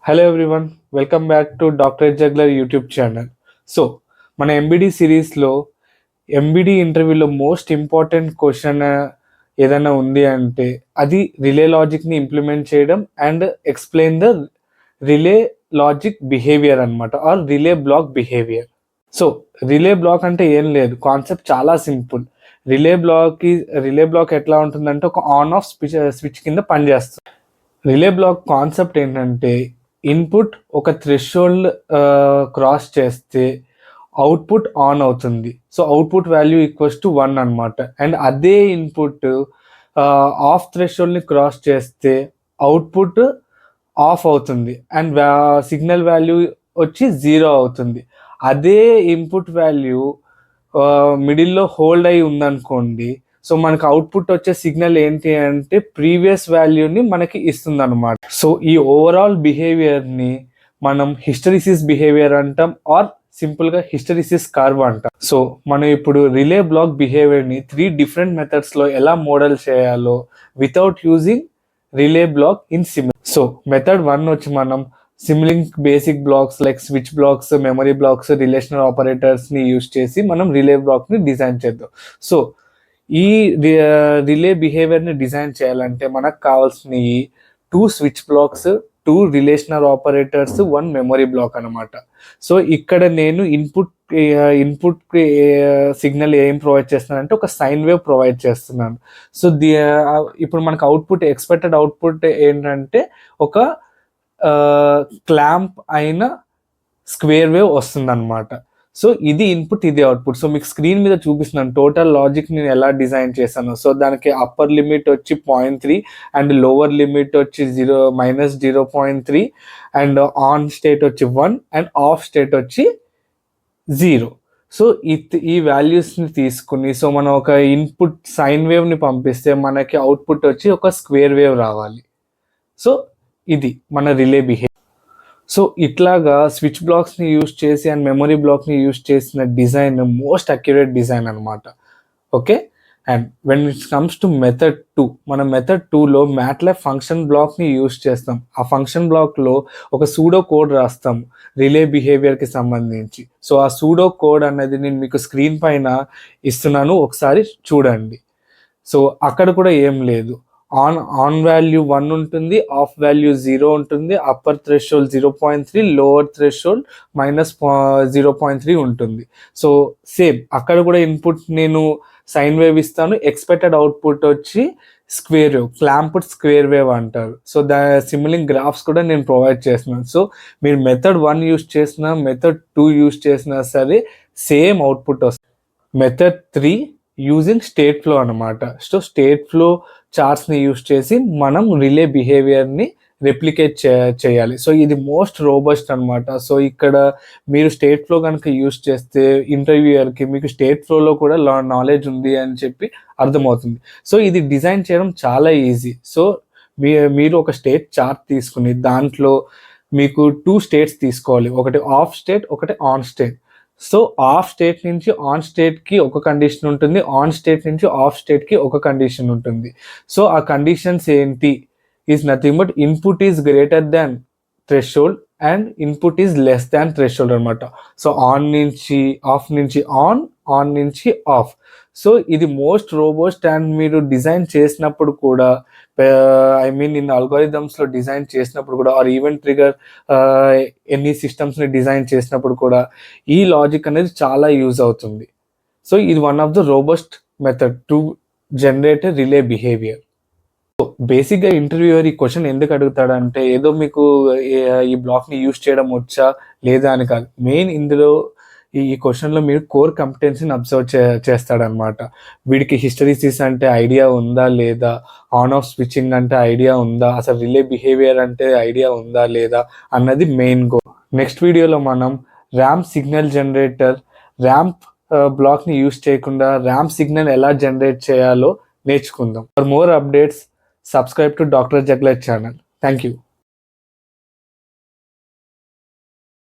Hello everyone, welcome back to doctor Juggler YouTube channel. So మన MBD సిరీస్లో MBD ఇంటర్వ్యూలో most important question ఏదైనా ఉంది అంటే అది రిలే లాజిక్ని ఇంప్లిమెంట్ చేయడం and explain the relay logic behaviour అనమాట, or relay block behaviour. So relay block అంటే ఏం లేదు, కాన్సెప్ట్ చాలా సింపుల్. రిలే బ్లాక్ ఎట్లా ఉంటుందంటే ఒక ఆన్ ఆఫ్ స్విచ్ కింద పనిచేస్తుంది. రిలే బ్లాక్ కాన్సెప్ట్ ఏంటంటే ఇన్పుట్ ఒక థ్రెషోల్డ్ క్రాస్ చేస్తే అవుట్పుట్ ఆన్ అవుతుంది. So output value equals to 1 అనమాట. అండ్ అదే ఇన్పుట్ ఆఫ్ థ్రెషోల్డ్ని క్రాస్ చేస్తే అవుట్పుట్ ఆఫ్ అవుతుంది అండ్ సిగ్నల్ వాల్యూ వచ్చి 0 అవుతుంది. అదే ఇన్పుట్ వాల్యూ మిడిల్లో హోల్డ్ అయి ఉందనుకోండి, సో మనకు అవుట్పుట్ వచ్చే సిగ్నల్ ఏంటి అంటే ప్రీవియస్ వాల్యూని మనకి ఇస్తుంది అనమాట. సో ఈ ఓవరాల్ బిహేవియర్ని మనం హిస్టరిసిస్ బిహేవియర్ అంటాం, ఆర్ సింపుల్గా హిస్టరిసిస్ కర్వ్ అంటాం. సో మనం ఇప్పుడు రిలే బ్లాక్ బిహేవియర్ని 3 డిఫరెంట్ మెథడ్స్లో ఎలా మోడల్ చేయాలో without using relay block in sim. So method 1 వచ్చి మనం Simulink basic blocks like switch blocks, memory blocks, relational ఆపరేటర్స్ని యూజ్ చేసి మనం రిలే బ్లాక్ని డిజైన్ చేద్దాం. సో ఈ రిలే బిహేవియర్ని డిజైన్ చేయాలంటే మనకు కావాల్సినవి 2 switch blocks, 2 relational operators, 1 memory block అనమాట. సో ఇక్కడ నేను ఇన్పుట్ సిగ్నల్ ఏం ప్రొవైడ్ చేస్తున్నానంటే ఒక సైన్ వేవ్ ప్రొవైడ్ చేస్తున్నాను. సో ఇప్పుడు మనకు ఎక్స్పెక్టెడ్ అవుట్పుట్ ఏంటంటే ఒక క్లాంప్ అయిన స్క్వేర్ వేవ్ వస్తుంది అనమాట. సో ఇది ఇన్పుట్, ఇది అవుట్పుట్. సో మీకు స్క్రీన్ మీద చూపిస్తున్నాను టోటల్ లాజిక్ నేను ఎలా డిజైన్ చేశాను. సో దానికి అప్పర్ లిమిట్ వచ్చి 0.3 అండ్ లోవర్ లిమిట్ వచ్చి -0.3 అండ్ ఆన్ స్టేట్ వచ్చి 1 అండ్ ఆఫ్ స్టేట్ వచ్చి 0. సో ఈ వాల్యూస్ని తీసుకుని సో మనం ఒక ఇన్పుట్ సైన్ వేవ్ని పంపిస్తే మనకి అవుట్పుట్ వచ్చి ఒక స్క్వేర్ వేవ్ రావాలి. సో ఇది మన రిలే బిహేవియర్. సో ఇట్లాగా స్విచ్ బ్లాక్స్ని యూజ్ చేసి అండ్ మెమరీ బ్లాక్ని యూజ్ చేసిన డిజైన్ మోస్ట్ అక్యురేట్ డిజైన్ అనమాట. Okay, and when it comes to method 2, మన మెథడ్ 2లో మ్యాట్లాబ్ ఫంక్షన్ బ్లాక్ని యూజ్ చేస్తాం. ఆ ఫంక్షన్ బ్లాక్లో ఒక సూడో కోడ్ రాస్తాం రిలే బిహేవియర్కి సంబంధించి. సో ఆ సూడో కోడ్ అనేది నేను మీకు స్క్రీన్ పైన ఇస్తున్నాను, ఒకసారి చూడండి. సో అక్కడ కూడా ఏం లేదు, ఆన్ వాల్యూ 1 ఉంటుంది, ఆఫ్ వాల్యూ 0 ఉంటుంది, అప్పర్ థ్రెషోల్డ్ 0.3, లోవర్ థ్రెషోల్డ్ -0.3 ఉంటుంది. సో సేమ్ అక్కడ కూడా ఇన్పుట్ నేను సైన్ వేవ్ ఇస్తాను, ఎక్స్పెక్టెడ్ అవుట్పుట్ వచ్చి square wave, clamped square wave అంటారు. సో సిమిలింగ్ గ్రాఫ్స్ కూడా నేను ప్రొవైడ్ చేస్తున్నాను. సో మీరు మెథడ్ 1 యూస్ చేసినా మెథడ్ 2 యూస్ చేసినా సరే సేమ్ అవుట్పుట్ వస్తుంది. మెథడ్ 3 యూజింగ్ స్టేట్ ఫ్లో అనమాట. సో స్టేట్ ఫ్లో చార్ట్స్ని యూజ్ చేసి మనం రిలే బిహేవియర్ని రెప్లికేట్ చేయాలి. సో ఇది మోస్ట్ రోబస్ట్ అనమాట. సో ఇక్కడ మీరు స్టేట్ ఫ్లో కనుక యూజ్ చేస్తే ఇంటర్వ్యూయర్కి మీకు స్టేట్ ఫ్లోలో కూడా నాలెడ్జ్ ఉంది అని చెప్పి అర్థమవుతుంది. సో ఇది డిజైన్ చేయడం చాలా ఈజీ. సో మీరు ఒక స్టేట్ చార్ట్ తీసుకుని దాంట్లో మీకు 2 స్టేట్స్ తీసుకోవాలి, ఒకటి ఆఫ్ స్టేట్, ఒకటి on state. So of state నుంచి ఆన్ స్టేట్కి ఒక కండిషన్ ఉంటుంది, ఆన్ స్టేట్ నుంచి ఆఫ్ స్టేట్కి ఒక కండిషన్ ఉంటుంది. సో ఆ కండిషన్స్ ఏంటి is nothing but input is greater than threshold and input is less than threshold అనమాట. సో ఆన్ నుంచి ఆఫ్ నుంచి ఆన్ నుంచి ఆఫ్. సో ఇది మోస్ట్ రోబస్ట్ అండ్ మీరు డిజైన్ చేసినప్పుడు కూడా ఇన్ అల్గోరిథమ్స్లో డిజైన్ చేసినప్పుడు కూడా ఆర్ ఈవెంట్ ట్రిగర్ ఎన్ని సిస్టమ్స్ని డిజైన్ చేసినప్పుడు కూడా ఈ లాజిక్ అనేది చాలా యూజ్ అవుతుంది. సో ఇది one of the robust method to generate relay behaviour. So బేసిక్గా ఇంటర్వ్యూయర్ ఈ క్వశ్చన్ ఎందుకు అడుగుతాడంటే ఏదో మీకు ఈ బ్లాక్ని యూజ్ చేయడం వచ్చా లేదా అని కాదు. మెయిన్ ఇందులో ఈ క్వశ్చన్లో మీరు కోర్ కంపిటెన్సీని అబ్జర్వ్ చేస్తాడనమాట. వీడికి హిస్టరిసిస్ అంటే ఐడియా ఉందా లేదా, ఆన్ ఆఫ్ స్విచ్చింగ్ అంటే ఐడియా ఉందా, అసలు రిలే బిహేవియర్ అంటే ఐడియా ఉందా లేదా అన్నది మెయిన్ గోల్. నెక్స్ట్ వీడియోలో మనం ర్యాంప్ సిగ్నల్ జనరేటర్, ర్యాంప్ బ్లాక్ని యూజ్ చేయకుండా ర్యాంప్ సిగ్నల్ ఎలా జనరేట్ చేయాలో నేర్చుకుందాం. For more updates subscribe to doctor Juggler channel. Thank you.